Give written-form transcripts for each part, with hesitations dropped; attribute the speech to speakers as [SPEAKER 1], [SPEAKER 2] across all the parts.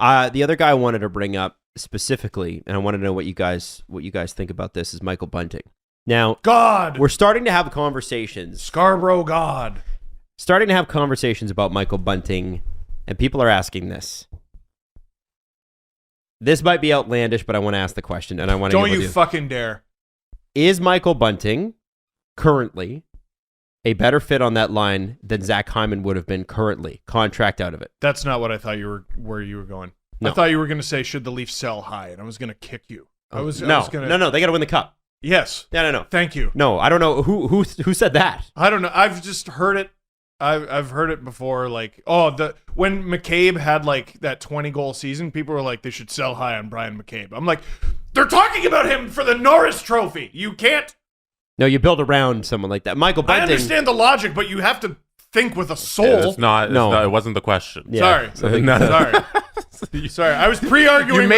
[SPEAKER 1] The other guy I wanted to bring up specifically, and I want to know what you guys think about this, is Michael Bunting. Now, we're starting to have conversations.
[SPEAKER 2] Scarborough God.
[SPEAKER 1] Starting to have conversations about Michael Bunting, and people are asking this. This might be outlandish, but I want to ask the question, and I want to.
[SPEAKER 2] Don't you fucking dare!
[SPEAKER 1] Is Michael Bunting currently a better fit on that line than Zach Hyman would have been currently? Contract out of it.
[SPEAKER 2] That's not what I thought where you were going.
[SPEAKER 1] No.
[SPEAKER 2] I thought you were going to say, should the Leafs sell high? And I was going to kick you.
[SPEAKER 1] No, they got to win the cup.
[SPEAKER 2] Yes.
[SPEAKER 1] No.
[SPEAKER 2] Thank you.
[SPEAKER 1] No, I don't know who said that.
[SPEAKER 2] I don't know. I've just heard it. I've heard it before. Like, when McCabe had like that 20-goal season, people were like, they should sell high on Brian McCabe. I'm like, they're talking about him for the Norris Trophy. You can't.
[SPEAKER 1] No, you build around someone like that. Michael Bunting.
[SPEAKER 2] I understand the logic, but you have to think with a soul.
[SPEAKER 3] Yeah, it's not, it wasn't the question.
[SPEAKER 1] Yeah.
[SPEAKER 2] Sorry. Sorry. I was pre-arguing.
[SPEAKER 3] You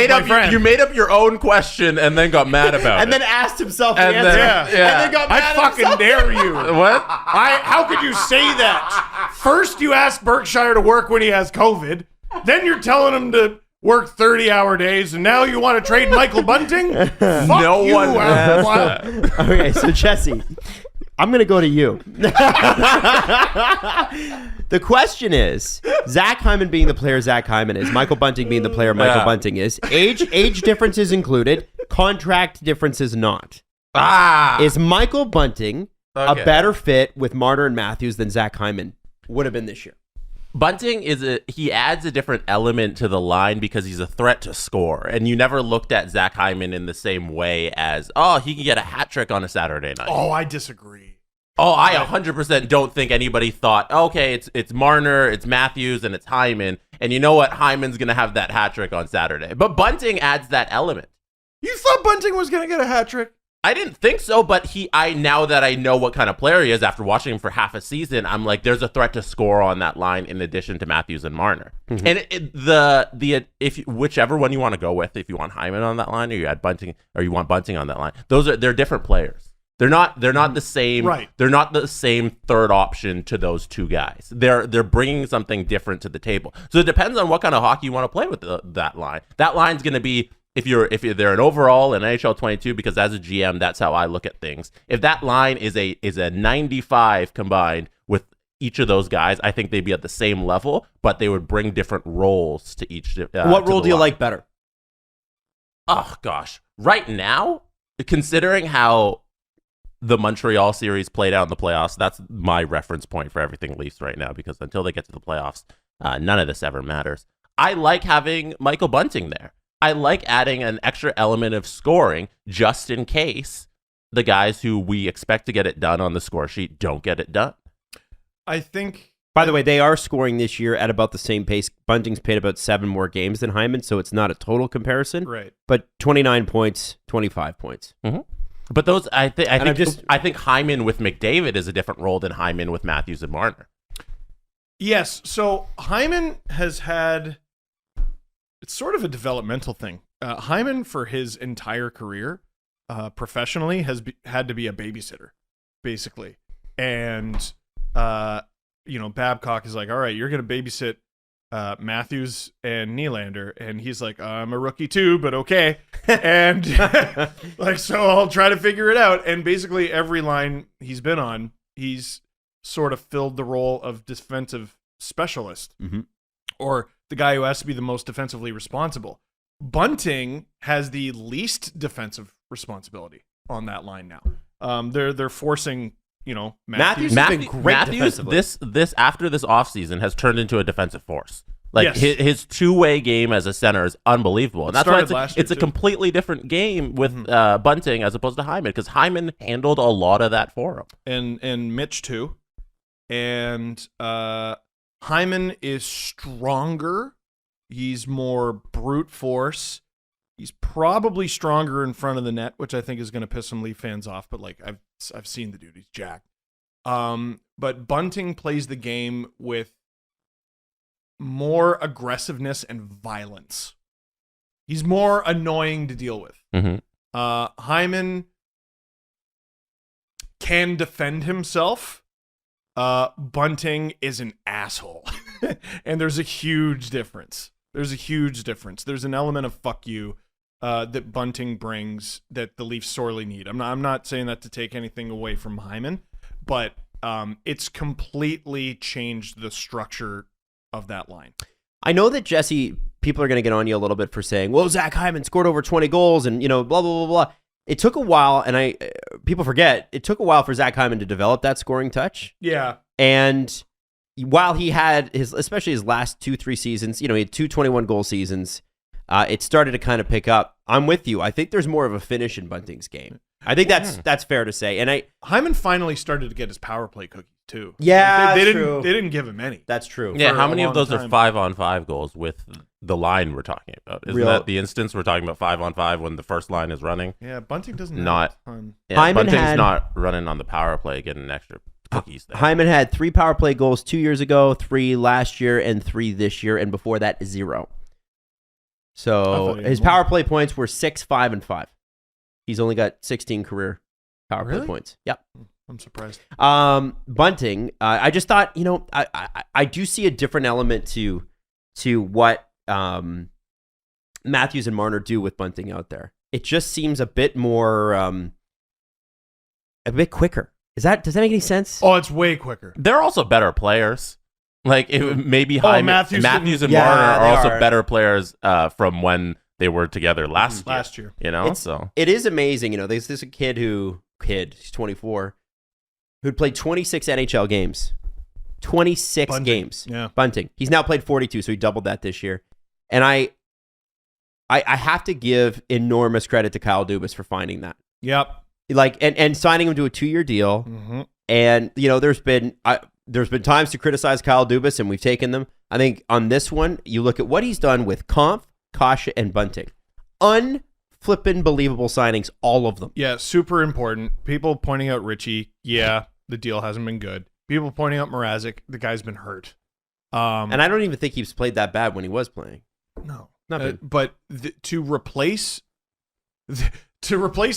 [SPEAKER 3] made up your own question and then got mad about it.
[SPEAKER 1] And then asked himself the
[SPEAKER 3] And
[SPEAKER 1] answer.
[SPEAKER 3] then-
[SPEAKER 1] And then got mad
[SPEAKER 2] I
[SPEAKER 1] at
[SPEAKER 2] fucking
[SPEAKER 1] himself.
[SPEAKER 2] dare you.
[SPEAKER 3] What?
[SPEAKER 2] How could you say that? First, you ask Berkshire to work when he has COVID. Then you're telling him to work 30-hour days, and now you want to trade Michael Bunting? Fuck
[SPEAKER 3] No
[SPEAKER 2] you,
[SPEAKER 3] one asked
[SPEAKER 2] Wild.
[SPEAKER 1] Okay, so Jesse, I'm going to go to you. The question is, Zach Hyman being the player Zach Hyman is, Michael Bunting being the player Michael Bunting is, age differences included, contract differences not. Is Michael Bunting a better fit with Marner and Matthews than Zach Hyman would have been this year?
[SPEAKER 3] Bunting he adds a different element to the line because he's a threat to score. And you never looked at Zach Hyman in the same way as, he can get a hat trick on a Saturday night.
[SPEAKER 2] Oh, I disagree.
[SPEAKER 3] Oh, I 100% don't think anybody thought, okay, it's Marner, it's Matthews, and it's Hyman. And you know what? Hyman's going to have that hat trick on Saturday. But Bunting adds that element.
[SPEAKER 2] You thought Bunting was going to get a hat trick?
[SPEAKER 3] I didn't think so, but now that I know what kind of player he is after watching him for half a season, I'm like, there's a threat to score on that line in addition to Matthews and Marner. Mm-hmm. And whichever one you want to go with, if you want Hyman on that line or you add Bunting or you want Bunting on that line, they're different players. They're not the same.
[SPEAKER 2] Right.
[SPEAKER 3] They're not the same third option to those two guys. They're bringing something different to the table. So it depends on what kind of hockey you want to play with that line. That line's going to be. If they're an overall in NHL 22, because as a GM, that's how I look at things. If that line is a 95 combined with each of those guys, I think they'd be at the same level, but they would bring different roles to each.
[SPEAKER 1] What role do you like better?
[SPEAKER 3] Oh gosh, right now, considering how the Montreal series played out in the playoffs, that's my reference point for everything Leafs right now. Because until they get to the playoffs, none of this ever matters. I like having Michael Bunting there. I like adding an extra element of scoring just in case the guys who we expect to get it done on the score sheet don't get it done.
[SPEAKER 2] I think...
[SPEAKER 1] By the way, they are scoring this year at about the same pace. Bunting's played about 7 more games than Hyman, so it's not a total comparison.
[SPEAKER 2] Right.
[SPEAKER 1] But 29 points, 25 points.
[SPEAKER 3] Mm-hmm. But those, I think Hyman with McDavid is a different role than Hyman with Matthews and Marner.
[SPEAKER 2] Yes, so Hyman has had... It's sort of a developmental thing. Hyman, for his entire career, professionally, has had to be a babysitter, basically. And, Babcock is like, all right, you're going to babysit Matthews and Nylander. And he's like, I'm a rookie too, but okay. And, so I'll try to figure it out. And basically every line he's been on, he's sort of filled the role of defensive specialist. Mm-hmm. Or the guy who has to be the most defensively responsible. Bunting has the least defensive responsibility on that line now. They're forcing, Matthews
[SPEAKER 1] has been great defensively.
[SPEAKER 3] This after this offseason has turned into a defensive force. Like
[SPEAKER 2] yes.
[SPEAKER 3] his two-way game as a center is unbelievable. And that's why it's a completely different game with Bunting as opposed to Hyman, because Hyman handled a lot of that for him.
[SPEAKER 2] And Mitch too. And Hyman is stronger. He's more brute force. He's probably stronger in front of the net, which I think is going to piss some Leaf fans off. But I've seen the dude; he's jacked. But Bunting plays the game with more aggressiveness and violence. He's more annoying to deal with.
[SPEAKER 3] Mm-hmm.
[SPEAKER 2] Hyman can defend himself. Bunting is an asshole. And there's a huge difference. There's a huge difference. There's an element of fuck you that Bunting brings that the Leafs sorely need. I'm not saying that to take anything away from Hyman, but it's completely changed the structure of that line.
[SPEAKER 1] I know that, Jesse, people are going to get on you a little bit for saying, well, Zach Hyman scored over 20 goals and, blah, blah, blah, blah. It took a while, and people forget, it took a while for Zach Hyman to develop that scoring touch.
[SPEAKER 2] Yeah.
[SPEAKER 1] And while he had especially his last 2-3 seasons, he had 2 21-goal seasons, it started to kind of pick up. I'm with you. I think there's more of a finish in Bunting's game. I think that's fair to say. And
[SPEAKER 2] Hyman finally started to get his power play cookies too.
[SPEAKER 1] Yeah,
[SPEAKER 2] they
[SPEAKER 1] true.
[SPEAKER 2] didn't give him any.
[SPEAKER 1] That's true.
[SPEAKER 3] Yeah, how
[SPEAKER 2] a
[SPEAKER 3] many of
[SPEAKER 2] long
[SPEAKER 3] those
[SPEAKER 2] time.
[SPEAKER 3] are 5-on-5 goals with the line we're talking about? Isn't that the instance we're talking about 5-on-5 when the first line is running?
[SPEAKER 2] Yeah, Bunting doesn't
[SPEAKER 3] Not-
[SPEAKER 2] have a ton.
[SPEAKER 3] Yeah,
[SPEAKER 1] Hyman
[SPEAKER 3] Bunting's not running on the power play, getting extra cookies there.
[SPEAKER 1] Hyman had 3 power play goals 2 years ago, 3 last year, and 3 this year, and before that, 0. So his power play points were 6, 5, and 5. He's only got 16 career power play points. Yep.
[SPEAKER 2] I'm surprised.
[SPEAKER 1] Bunting, I just thought, I do see a different element to what Matthews and Marner do with Bunting out there. It just seems a bit more, a bit quicker. Does that make any sense?
[SPEAKER 2] Oh, it's way quicker.
[SPEAKER 3] They're also better players. Like maybe Hyman,
[SPEAKER 2] Matthews
[SPEAKER 3] and
[SPEAKER 1] Yeah,
[SPEAKER 3] Marner are
[SPEAKER 1] they
[SPEAKER 3] also
[SPEAKER 1] are.
[SPEAKER 3] better players from when they were together last
[SPEAKER 2] year.
[SPEAKER 3] So
[SPEAKER 1] It is amazing. There's this kid, he's 24, who'd played 26 NHL games. 26
[SPEAKER 2] Bunting.
[SPEAKER 1] games.
[SPEAKER 2] Yeah.
[SPEAKER 1] Bunting. He's now played 42, so he doubled that this year. And I have to give enormous credit to Kyle Dubas for finding that.
[SPEAKER 2] Yep.
[SPEAKER 1] And signing him to a 2-year deal.
[SPEAKER 2] Mm-hmm.
[SPEAKER 1] And there's been times to criticize Kyle Dubas, and we've taken them. I think on this one, you look at what he's done with Kampf, Kasha, and Bunting. Unflippin' believable signings, all of them.
[SPEAKER 2] Yeah, super important. People pointing out Richie. Yeah, the deal hasn't been good. People pointing out Mrazek. The guy's been hurt.
[SPEAKER 1] And I don't even think he's played that bad when he was playing.
[SPEAKER 2] No,
[SPEAKER 1] Not
[SPEAKER 2] but to replace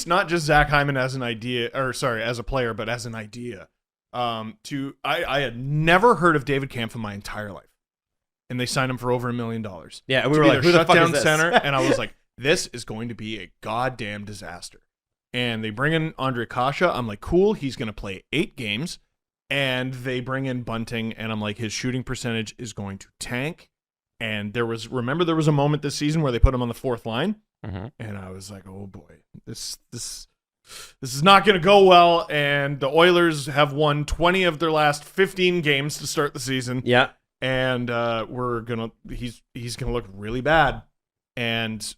[SPEAKER 2] not just Zach Hyman as an idea, as a player, but as an idea. I had never heard of David Kampf in my entire life, and they signed him for over $1 million.
[SPEAKER 1] Yeah, and
[SPEAKER 2] we
[SPEAKER 1] we were like, who the fuck is this?
[SPEAKER 2] center, and I was like, this is going to be a goddamn disaster. And they bring in Andre Kasha. I'm like, cool, he's going to play 8 games. And they bring in Bunting, and I'm like, his shooting percentage is going to tank. And there was a moment this season where they put him on the 4th line, and I was like, oh boy, this is not going to go well. And the Oilers have won 20 of their last 15 games to start the season.
[SPEAKER 1] Yeah.
[SPEAKER 2] And he's gonna look really bad. And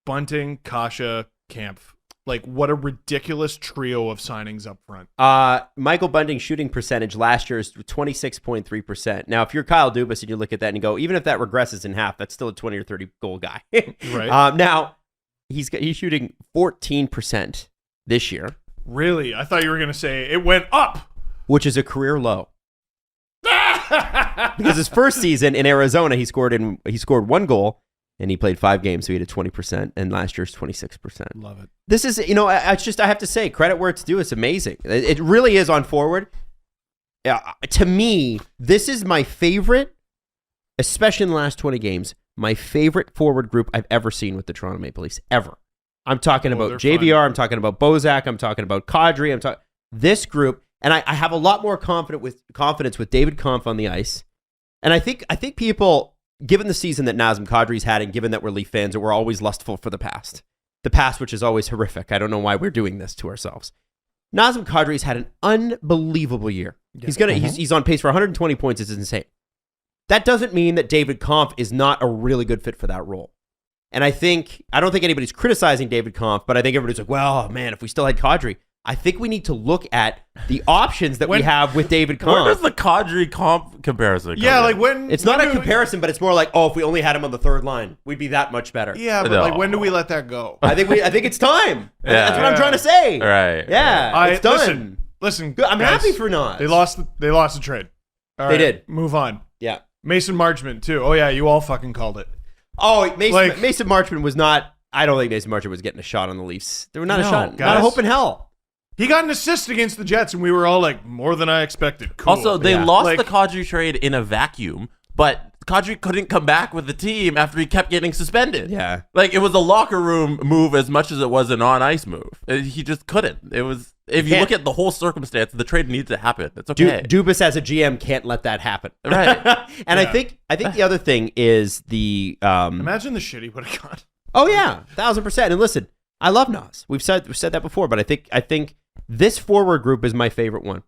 [SPEAKER 2] Bunting, Kasha, Kampf, like what a ridiculous trio of signings up front.
[SPEAKER 1] Michael Bunting's shooting percentage last year is 26.3%. Now, if you're Kyle Dubas and you look at that and you go, even if that regresses in half, that's still a 20 or 30 goal guy.
[SPEAKER 2] Right.
[SPEAKER 1] Now he's shooting 14% this year.
[SPEAKER 2] Really? I thought you were gonna say it went up,
[SPEAKER 1] which is a career low. Because his first season in Arizona, he scored 1 goal and he played 5 games, so he had a 20%, and last year's 26%.
[SPEAKER 2] Love it.
[SPEAKER 1] This is, I have to say, credit where it's due. It's amazing. It really is on forward. To me, this is my favorite, especially in the last 20 games, my favorite forward group I've ever seen with the Toronto Maple Leafs, ever. I'm talking about JVR,
[SPEAKER 2] fun.
[SPEAKER 1] I'm talking about Bozak, I'm talking about Kadri, this group, and I have a lot more confidence with David Kampf on the ice. And I think people, given the season that Nazem Kadri's had, and given that we're Leaf fans and we're always lustful for the past which is always horrific. I don't know why we're doing this to ourselves. Nazem Kadri's had an unbelievable year. Yeah. He's on pace for 120 points. It's insane. That doesn't mean that David Kampf is not a really good fit for that role. And I don't think anybody's criticizing David Kampf, but I think everybody's like, well, man, if we still had Kadri, I think we need to look at the options that we have with David Kampf.
[SPEAKER 3] Where does the Kadri Kampf comparison come
[SPEAKER 2] Yeah,
[SPEAKER 3] in?
[SPEAKER 2] like when...
[SPEAKER 1] It's not a comparison, but it's more like, if we only had him on the 3rd line, we'd be that much better.
[SPEAKER 2] Yeah, but like when do we let that go?
[SPEAKER 1] I think it's time.
[SPEAKER 3] Yeah.
[SPEAKER 1] That's what I'm trying to say.
[SPEAKER 3] Right.
[SPEAKER 1] Yeah, it's done.
[SPEAKER 2] Listen,
[SPEAKER 1] I'm
[SPEAKER 2] guys,
[SPEAKER 1] happy for not.
[SPEAKER 2] They lost the trade. All
[SPEAKER 1] They
[SPEAKER 2] right,
[SPEAKER 1] did.
[SPEAKER 2] Move on.
[SPEAKER 1] Yeah.
[SPEAKER 2] Mason Marchment, too. Oh, yeah, you all fucking called it.
[SPEAKER 1] Oh, Mason Marchment was not... I don't think Mason Marchment was getting a shot on the Leafs. There were not a shot.
[SPEAKER 2] Guys.
[SPEAKER 1] Not a hope in hell.
[SPEAKER 2] He got an assist against the Jets, and we were all like, more than I expected. Cool.
[SPEAKER 3] Also, they lost the Kadri trade in a vacuum, but Kadri couldn't come back with the team after he kept getting suspended.
[SPEAKER 1] Yeah.
[SPEAKER 3] Like, it was a locker room move as much as it was an on-ice move. He just couldn't. It was, if you look at the whole circumstance, the trade needs to happen. It's okay.
[SPEAKER 1] Dubas as a GM can't let that happen.
[SPEAKER 3] Right.
[SPEAKER 1] And I think the other thing is the
[SPEAKER 2] imagine the shit he would have got.
[SPEAKER 1] Oh yeah, 1,000%. And listen, I love Nas. We've said that before, but I think this forward group is my favorite one.